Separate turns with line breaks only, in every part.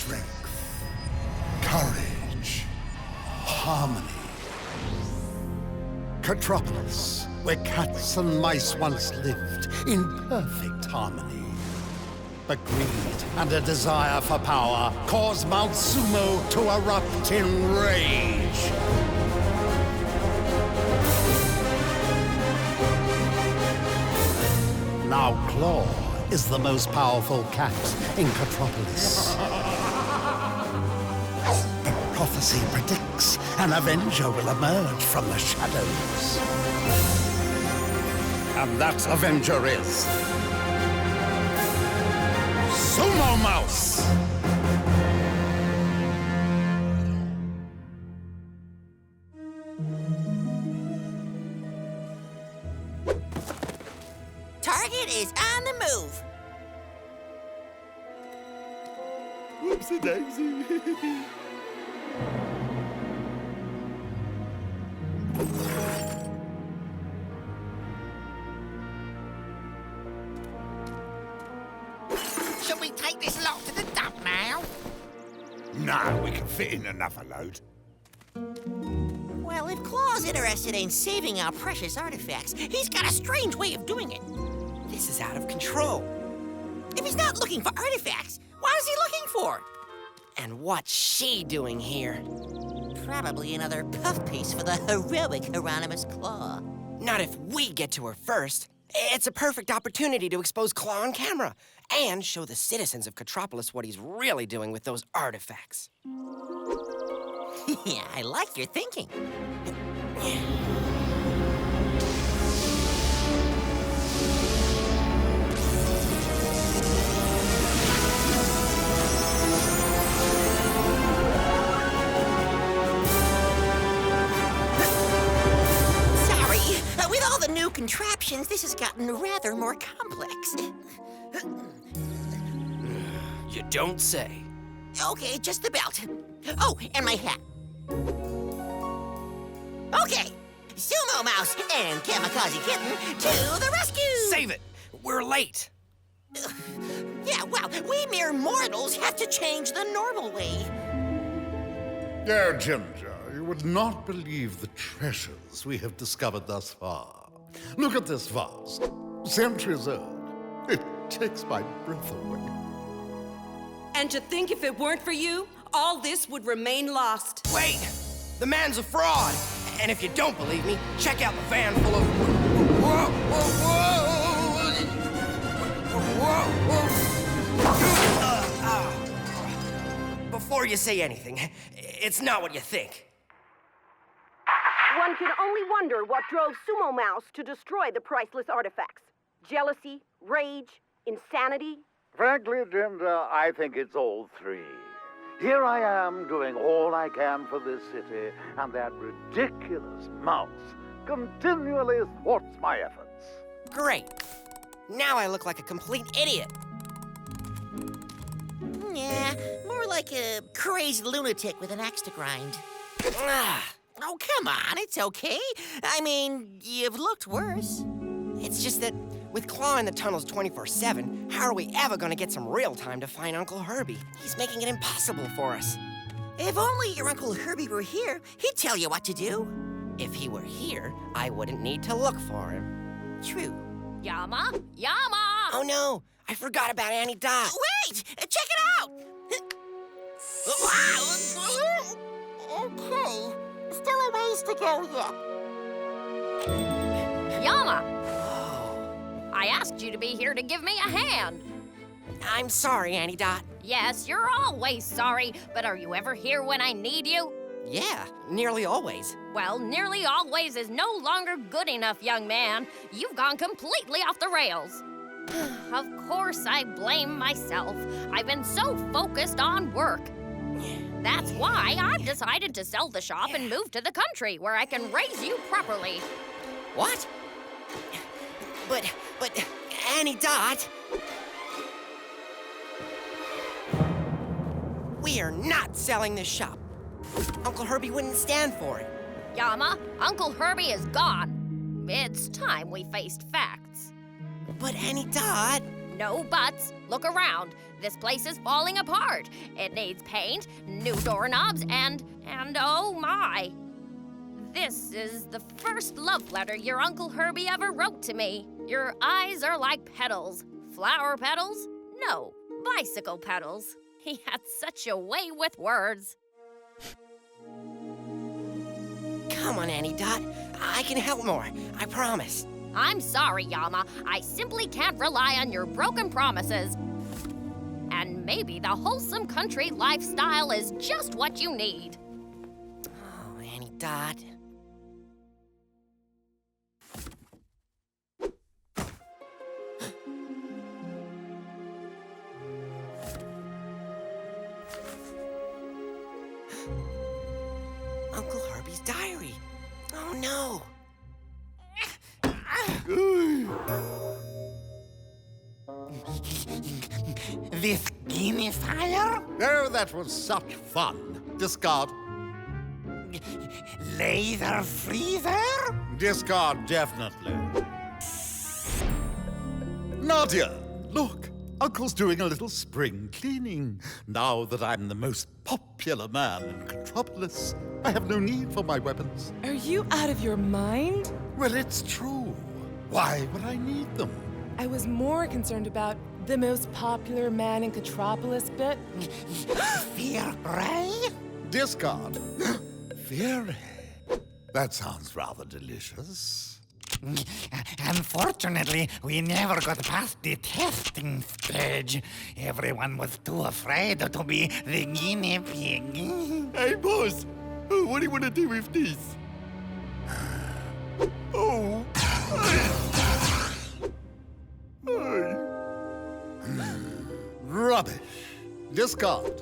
strength, courage, harmony. Catropolis, where cats and mice once lived in perfect harmony. But greed and a desire for power caused Mount Sumo to erupt in rage. Now Claw is the most powerful cat in Catropolis. The prophecy predicts an Avenger will emerge from the shadows. And that Avenger is... Sumo Mouse!
Target is on the move.
Whoopsie daisy.
Should we take this lot to the dump now?
No, we can fit in another load.
Well, if Claw's interested in saving our precious artifacts, he's got a strange way of doing it. This is out of control. If he's not looking for artifacts, what is he looking for? And what's she doing here? Probably another puff piece for the heroic Hieronymus Claw. Not if we get to her first. It's a perfect opportunity to expose Claw on camera and show the citizens of Catropolis what he's really doing with those artifacts. Yeah, I like your thinking. With all the new contraptions, this has gotten rather more complex.
You don't say.
Okay, just the belt. Oh, and my hat. Okay, Sumo Mouse and Kamikaze Kitten to the rescue!
Save it! We're late.
Yeah, well, we mere mortals have to change the normal way.
Dear Ginger, you would not believe the treasures we have discovered thus far. Look at this vase. Centuries old. It takes my breath away.
And to think if it weren't for you, all this would remain lost.
Wait! The man's a fraud! And if you don't believe me, check out the van full of... Whoa, whoa, whoa! Whoa, whoa! Before you say anything, it's not what you think.
One can only wonder what drove Sumo Mouse to destroy the priceless artifacts. Jealousy, rage, insanity.
Frankly, Ginger, I think it's all three. Here I am doing all I can for this city, and that ridiculous mouse continually thwarts my efforts.
Great. Now I look like a complete idiot.
Yeah, more like a crazed lunatic with an axe to grind. Oh, come on, it's okay. I mean, you've looked worse.
It's just that with Claw in the tunnels 24/7, how are we ever gonna get some real time to find Uncle Herbie? He's making it impossible for us.
If only your Uncle Herbie were here, he'd tell you what to do.
If he were here, I wouldn't need to look for him.
True.
Yama! Yama!
Oh no, I forgot about Annie Dot.
Wait! Check it out! Okay. Still a ways to go yet.
Yama! I asked you to be here to give me a hand.
I'm sorry, Annie Dot.
Yes, you're always sorry, but are you ever here when I need you?
Yeah, nearly always.
Well, nearly always is no longer good enough, young man. You've gone completely off the rails. Of course, I blame myself. I've been so focused on work. That's why I've decided to sell the shop and move to the country where I can raise you properly.
What? But, Annie Dot... We are not selling this shop. Uncle Herbie wouldn't stand for it.
Yama, Uncle Herbie is gone. It's time we faced facts.
But Annie Dot...
No buts. Look around. This place is falling apart. It needs paint, new doorknobs, and oh my. This is the first love letter your Uncle Herbie ever wrote to me. Your eyes are like petals. Flower petals? No, bicycle pedals. He had such a way with words.
Come on, Annie Dot. I can help more. I promise.
I'm sorry, Yama. I simply can't rely on your broken promises. And maybe the wholesome country lifestyle is just what you need.
Oh, Annie Dot. Uncle Herbie's diary. Oh, no.
This guinea fire?
Oh, that was such fun. Discard.
Laser freezer?
Discard, definitely. Nadia, look. Uncle's doing a little spring cleaning. Now that I'm the most popular man in Contropolis, I have no need for my weapons.
Are you out of your mind?
Well, it's true. Why would I need them?
I was more concerned about the most popular man in Contropolis bit.
Fear Ray?
Discard. Fury. That sounds rather delicious.
Unfortunately, we never got past the testing stage. Everyone was too afraid to be the guinea pig. Hey, boss. What do you want to do with this? Oh.
Rubbish. Discard.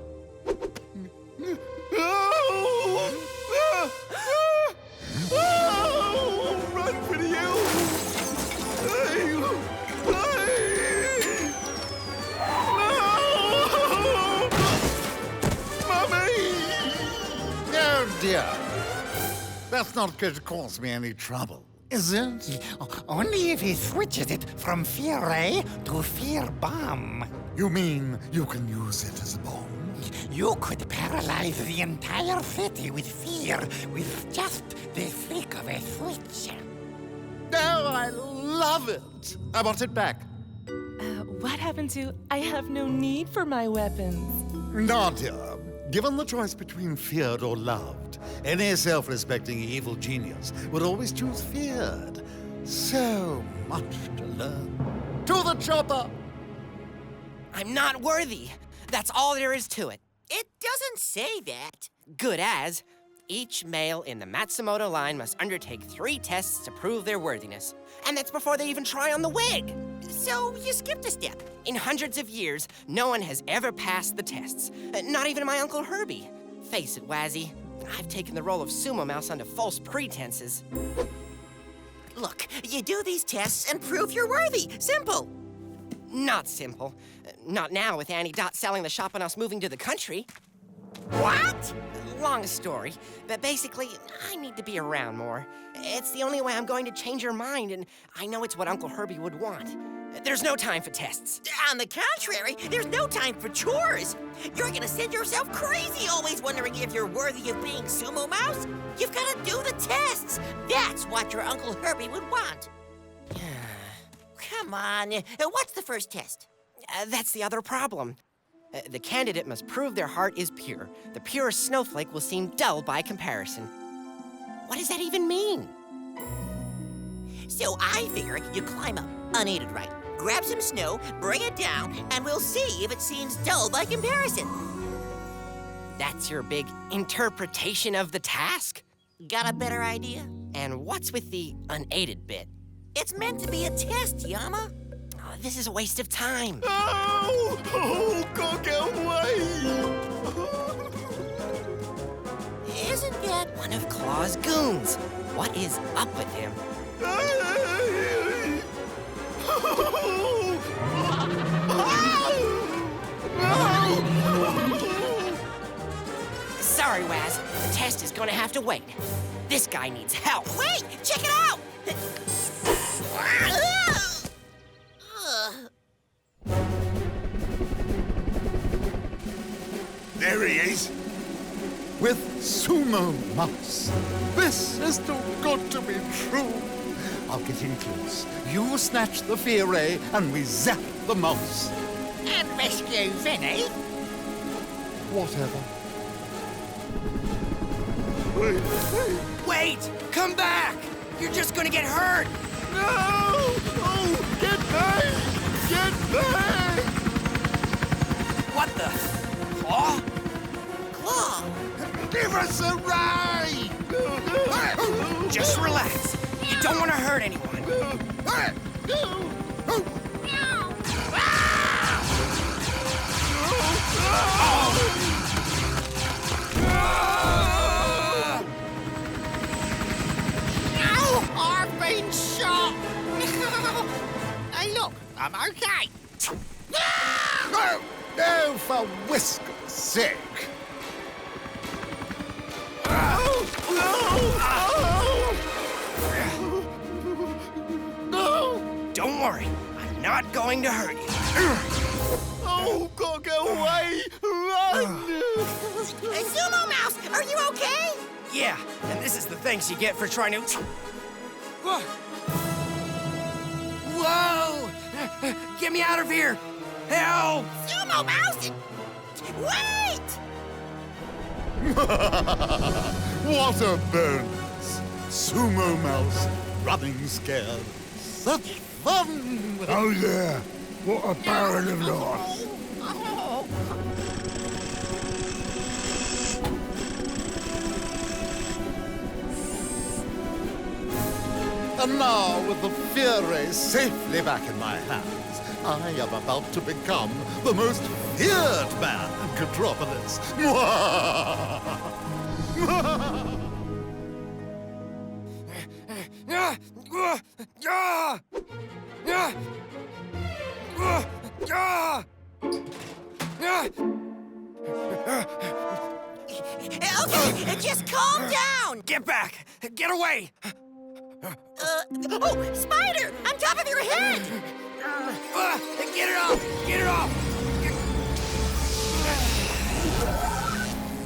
Run for the hills!
Oh, dear. That's not going to cause me any trouble, is it?
Only if he switches it from Fear Ray to Fear Bomb.
You mean you can use it as a bomb?
You could paralyze the entire city with fear with just the flick of a switch.
Oh, I love it. I want it back.
What happened to I have no need for my weapons?
Nadia, given the choice between feared or loved, any self-respecting evil genius would always choose feared. So much to learn. To the chopper!
I'm not worthy. That's all there is to it.
It doesn't say that.
Good as. Each male in the Matsumoto line must undertake 3 tests to prove their worthiness. And that's before they even try on the wig.
So you skipped a step.
In hundreds of years, no one has ever passed the tests. Not even my Uncle Herbie. Face it, Wazzie. I've taken the role of Sumo Mouse under false pretenses.
Look, you do these tests and prove you're worthy. Simple.
Not simple. Not now with Annie Dot selling the shop and us moving to the country.
What?
Long story, but basically, I need to be around more. It's the only way I'm going to change her mind, and I know it's what Uncle Herbie would want. There's no time for tests.
On the contrary, there's no time for chores. You're gonna send yourself crazy always wondering if you're worthy of being Sumo Mouse. You've gotta do the tests. That's what your Uncle Herbie would want. Come on, what's the first test?
That's the other problem. The candidate must prove their heart is pure. The purest snowflake will seem dull by comparison. What does that even mean?
So I figure you climb up, unaided right, grab some snow, bring it down, and we'll see if it seems dull by comparison.
That's your big interpretation of the task?
Got a better idea?
And what's with the unaided bit?
It's meant to be a test, Yama.
Oh, this is a waste of time.
Oh! Oh, God, get away!
Isn't that
one of Claw's goons? What is up with him? Sorry, Waz. The test is gonna have to wait. This guy needs help.
Wait! Check it out!
There he is.
With Sumo Mouse. This is too good to be true. I'll get in close. You snatch the fear ray and we zap the mouse.
And rescue Vinny.
Whatever.
Wait! Come back! You're just gonna get hurt!
No! Oh, get back! Get back!
What the? Claw?
Claw.
Give us a ray!
Just relax. You don't want to hurt anyone.
I've been shot. Hey, look, I'm okay.
No, for Whisker's sake.
Don't worry. I'm not going to hurt you.
Oh, gotta go away! Run!
Hey, Sumo Mouse, are you okay?
Yeah, and this is the thanks you get for trying to... Whoa! Get me out of here! Help!
Sumo Mouse! Wait!
What a bonus! Sumo Mouse running scared. Such fun!
Oh, yeah. What a barrel of laughs.
And now, with the fear ray safely back in my hands, I am about to become the most feared man in Metropolis.
Okay, just calm down.
Get back! Get away!
Oh, spider! On top of your head!
Get it off! Get it off!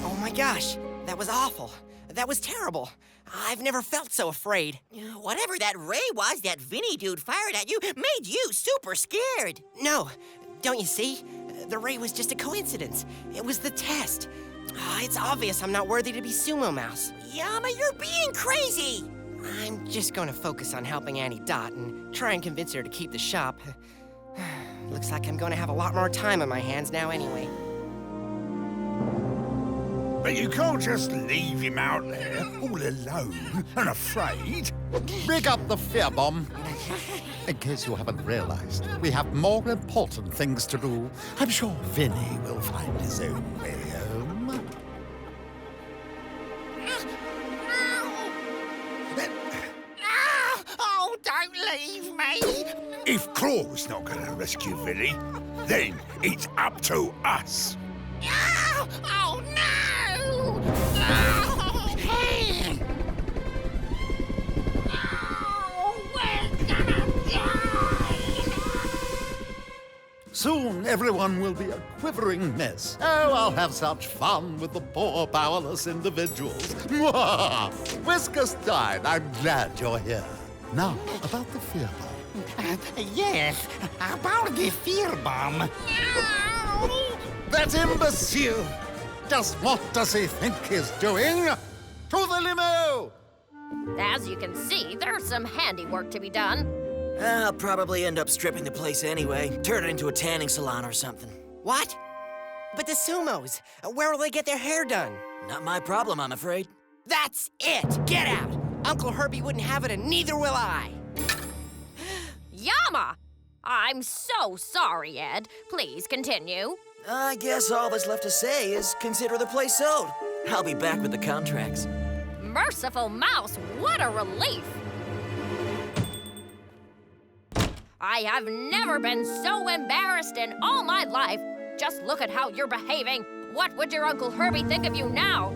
Oh my gosh, that was awful. That was terrible. I've never felt so afraid.
Whatever that ray was that Vinny dude fired at you made you super scared.
No, don't you see? The ray was just a coincidence. It was the test. It's obvious I'm not worthy to be Sumo Mouse.
Yama, you're being crazy!
I'm just going to focus on helping Annie Dot and try and convince her to keep the shop. Looks like I'm going to have a lot more time on my hands now anyway.
But you can't just leave him out there, all alone and afraid.
Rig up the fear bomb. In case you haven't realized, we have more important things to do. I'm sure Vinny will find his own way home.
Oh, don't leave me!
If Claw's not going to rescue Vinny, then it's up to us.
Oh, no! Oh, hey! Oh, we're gonna die!
Soon everyone will be a quivering mess. Oh, I'll have such fun with the poor, powerless individuals. Whiskerstein, I'm glad you're here. Now, about the fear bomb.
Yes, about the fear bomb.
That imbecile! Just what does he think he's doing? To the limo!
As you can see, there's some handiwork to be done.
I'll probably end up stripping the place anyway. Turn it into a tanning salon or something.
What? But the Sumos, where will they get their hair done?
Not my problem, I'm afraid.
That's it! Get out! Uncle Herbie wouldn't have it, and neither will I.
Yama! I'm so sorry, Ed. Please continue.
I guess all that's left to say is consider the place sold. I'll be back with the contracts.
Merciful Mouse, what a relief! I have never been so embarrassed in all my life. Just look at how you're behaving. What would your Uncle Herbie think of you now?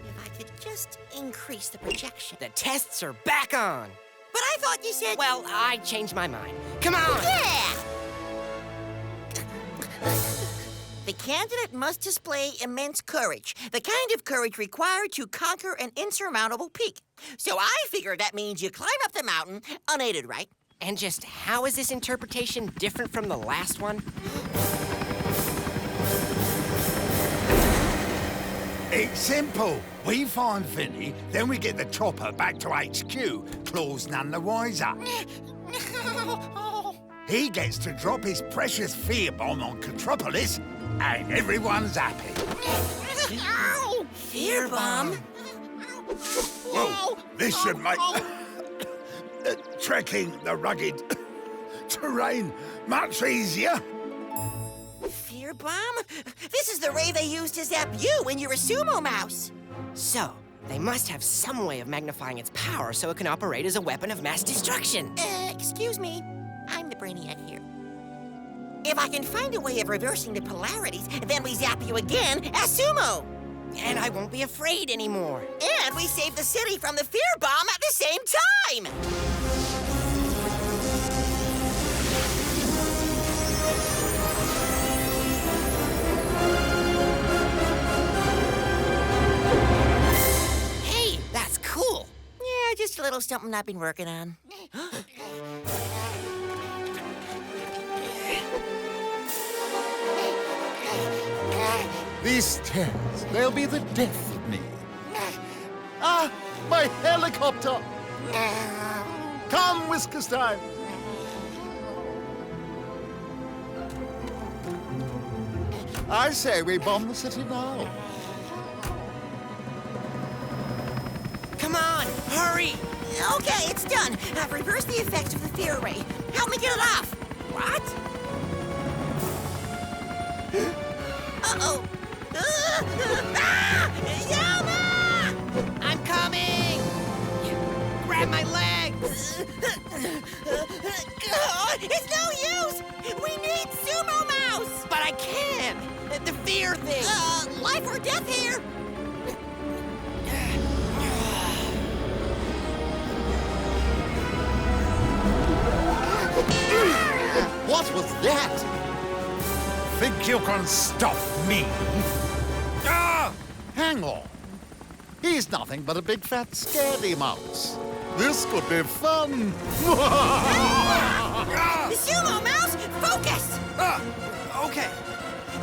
If I could just increase the projection.
The tests are back on.
But I thought you said...
Well, I changed my mind. Come on!
Yeah! The candidate must display immense courage, the kind of courage required to conquer an insurmountable peak. So I figure that means you climb up the mountain unaided, right?
And just how is this interpretation different from the last one?
It's simple. We find Vinny, then we get the chopper back to HQ. Claw's none the wiser. He gets to drop his precious fear bomb on Contropolis, and everyone's happy.
Fear bomb?
Whoa, this should make trekking the rugged terrain much easier.
Fear bomb? This is the ray they used to zap you when you were Sumo Mouse.
So, they must have some way of magnifying its power so it can operate as a weapon of mass destruction.
Excuse me. I'm the brainiac here. If I can find a way of reversing the polarities, then we zap you again as Sumo.
And I won't be afraid anymore.
And we save the city from the fear bomb at the same time!
Hey, that's cool.
Yeah, just a little something I've been working on.
These stairs, they'll be the death of me. Ah, my helicopter! Come, Whiskerstein! I say we bomb the city now.
Come on, hurry!
Okay, it's done. I've reversed the effects of the fear ray. Help me get it off. What? Uh-oh. Yama!
I'm coming! Grab my legs!
It's no use! We need Sumo Mouse!
But I can! The fear thing!
Life or death here!
What was that? Think you can stop me? Hang on. He's nothing but a big fat scaredy mouse. This could be fun.
Sumo Mouse, focus!
Okay.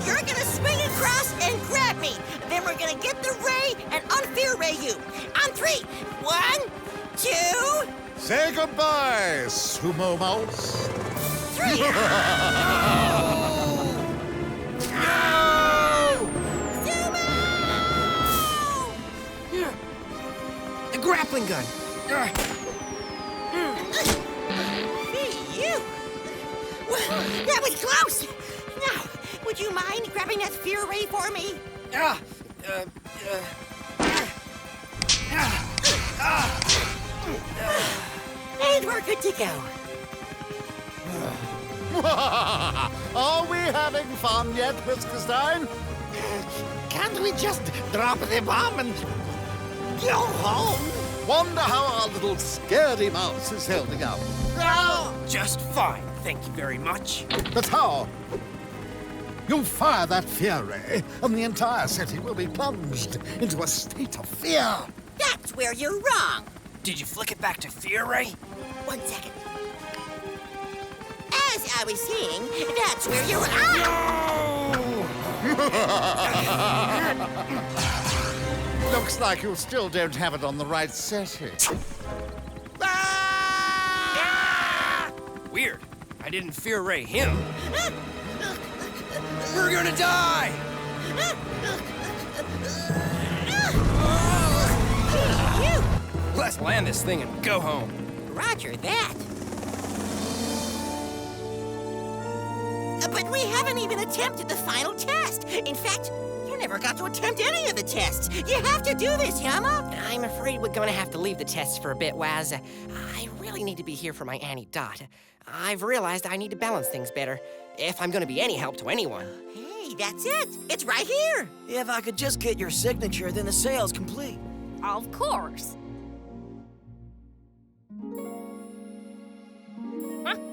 You're gonna swing across and grab me. Then we're gonna get the ray and unfear ray you. On 3. 1, 2...
Say goodbye, Sumo Mouse.
3! Sumo!
The grappling gun!
Hey, you! Well, that was close! Now, would you mind grabbing that fear ray for me? And we're good to go.
Are we having fun yet, Whiskerstein?
Can't we just drop the bomb and go home?
Wonder how our little scaredy mouse is holding up.
Just fine, thank you very much.
But how? You fire that fear ray, and the entire city will be plunged into a state of fear.
That's where you're wrong.
Did you flick it back to fear ray?
1 second. As I was saying, that's where you're
Looks like you still don't have it on the right setting.
Weird. I didn't fear ray him. We're gonna die! Let's land this thing and go home.
Roger that. But we haven't even attempted the final test. In fact, you never got to attempt any of the tests. You have to do this, Yama.
I'm afraid we're gonna have to leave the tests for a bit, Waz. I really need to be here for my Annie Dot. I've realized I need to balance things better if I'm gonna be any help to anyone.
Hey, that's it. It's right here.
If I could just get your signature, then the sale's complete.
Of course.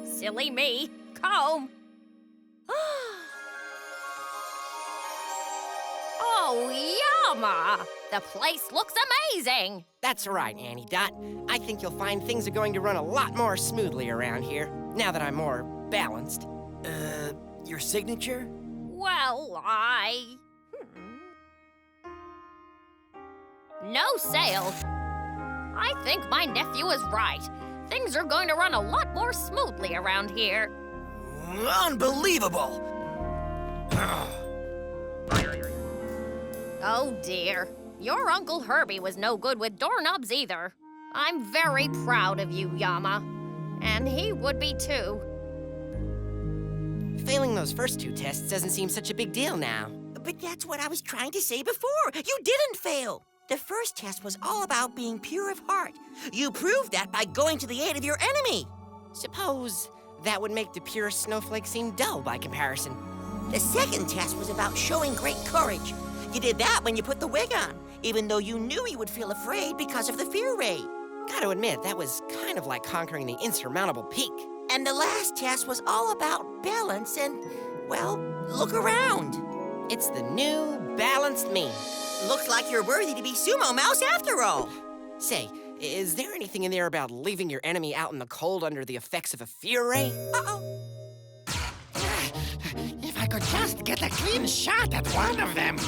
Silly me. Comb. Oh, Yama! The place looks amazing!
That's right, Annie Dot. I think you'll find things are going to run a lot more smoothly around here, now that I'm more balanced.
Your signature?
Well, No sales. I think my nephew is right. Things are going to run a lot more smoothly around here.
Unbelievable!
Oh dear. Your Uncle Herbie was no good with doorknobs either. I'm very proud of you, Yama. And he would be too.
Failing those first two tests doesn't seem such a big deal now.
But that's what I was trying to say before. You didn't fail. The first test was all about being pure of heart. You proved that by going to the aid of your enemy.
Suppose that would make the pure snowflake seem dull by comparison.
The second test was about showing great courage. You did that when you put the wig on, even though you knew he would feel afraid because of the fear ray.
Gotta admit, that was kind of like conquering the insurmountable peak.
And the last test was all about balance and, well, look around.
It's the new, balanced me.
Looks like you're worthy to be Sumo Mouse after all.
Say, is there anything in there about leaving your enemy out in the cold under the effects of a fear ray?
Uh-oh.
If I could just get a clean shot at one of them.